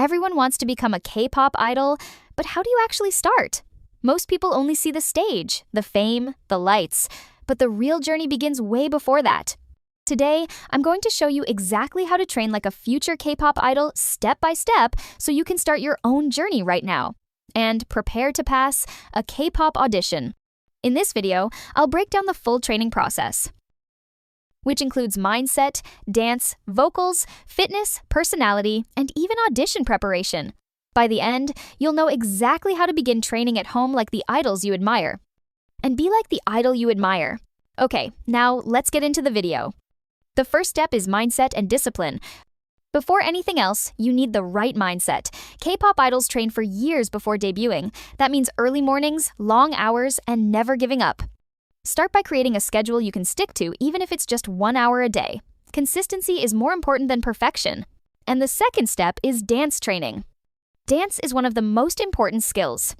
Everyone wants to become a K-pop idol, but how do you actually start? Most people only see the stage, the fame, the lights, but the real journey begins way before that. Today, I'm going to show you exactly how to train like a future K-pop idol step by step so you can start your own journey right now. And prepare to pass a K-pop audition. In this video, I'll break down the full training process, which includes mindset, dance, vocals, fitness, personality, and even audition preparation. By the end, you'll know exactly how to begin training at home like the idols you admire. And be like the idol you admire. Okay, now let's get into the video. The first step is mindset and discipline. Before anything else, you need the right mindset. K-pop idols train for years before debuting. That means early mornings, long hours, and never giving up. Start by creating a schedule you can stick to, even if it's just 1 hour a day. Consistency is more important than perfection. And the second step is dance training. Dance is one of the most important skills.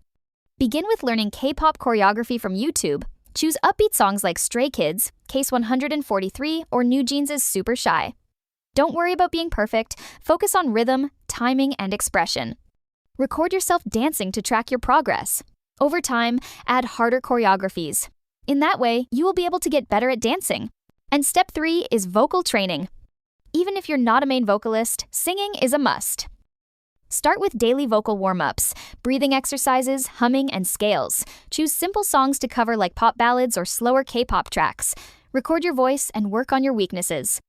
Begin with learning K-pop choreography from YouTube. Choose upbeat songs like Stray Kids, Case 143, or New Jeans' Super Shy. Don't worry about being perfect. Focus on rhythm, timing, and expression. Record yourself dancing to track your progress. Over time, add harder choreographies. In that way, you will be able to get better at dancing. And step 3 is vocal training. Even if you're not a main vocalist, singing is a must. Start with daily vocal warm-ups, breathing exercises, humming, and scales. Choose simple songs to cover like pop ballads or slower K-pop tracks. Record your voice and work on your weaknesses.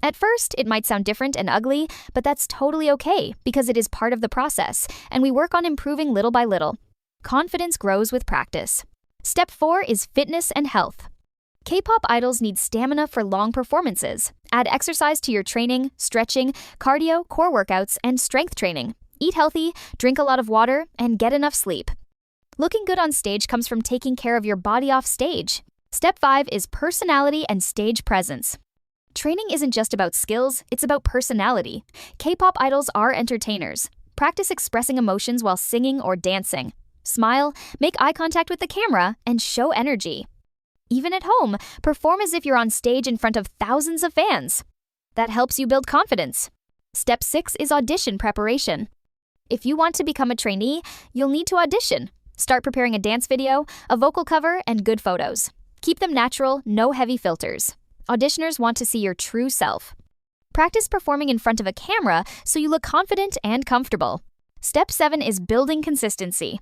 At first, it might sound different and ugly, but that's totally okay because it is part of the process, and we work on improving little by little. Confidence grows with practice. Step 4 is fitness and health. K-pop idols need stamina for long performances. Add exercise to your training, stretching, cardio, core workouts, and strength training. Eat healthy, drink a lot of water, and get enough sleep. Looking good on stage comes from taking care of your body off stage. Step 5 is personality and stage presence. Training isn't just about skills, it's about personality. K-pop idols are entertainers. Practice expressing emotions while singing or dancing. Smile, make eye contact with the camera, and show energy. Even at home, perform as if you're on stage in front of thousands of fans. That helps you build confidence. Step 6 is audition preparation. If you want to become a trainee, you'll need to audition. Start preparing a dance video, a vocal cover, and good photos. Keep them natural, no heavy filters. Auditioners want to see your true self. Practice performing in front of a camera so you look confident and comfortable. Step 7 is building consistency.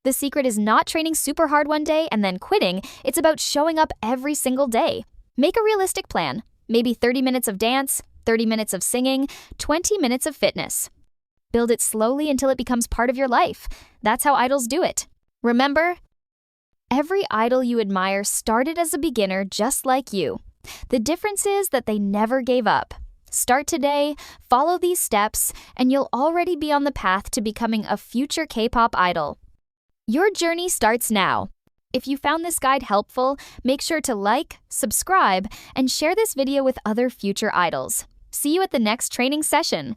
The secret is not training super hard one day and then quitting. It's about showing up every single day. Make a realistic plan. Maybe 30 minutes of dance, 30 minutes of singing, 20 minutes of fitness. Build it slowly until it becomes part of your life. That's how idols do it. Remember, every idol you admire started as a beginner just like you. The difference is that they never gave up. Start today, follow these steps, and you'll already be on the path to becoming a future K-pop idol. Your journey starts now. If you found this guide helpful, make sure to like, subscribe, and share this video with other future idols. See you at the next training session.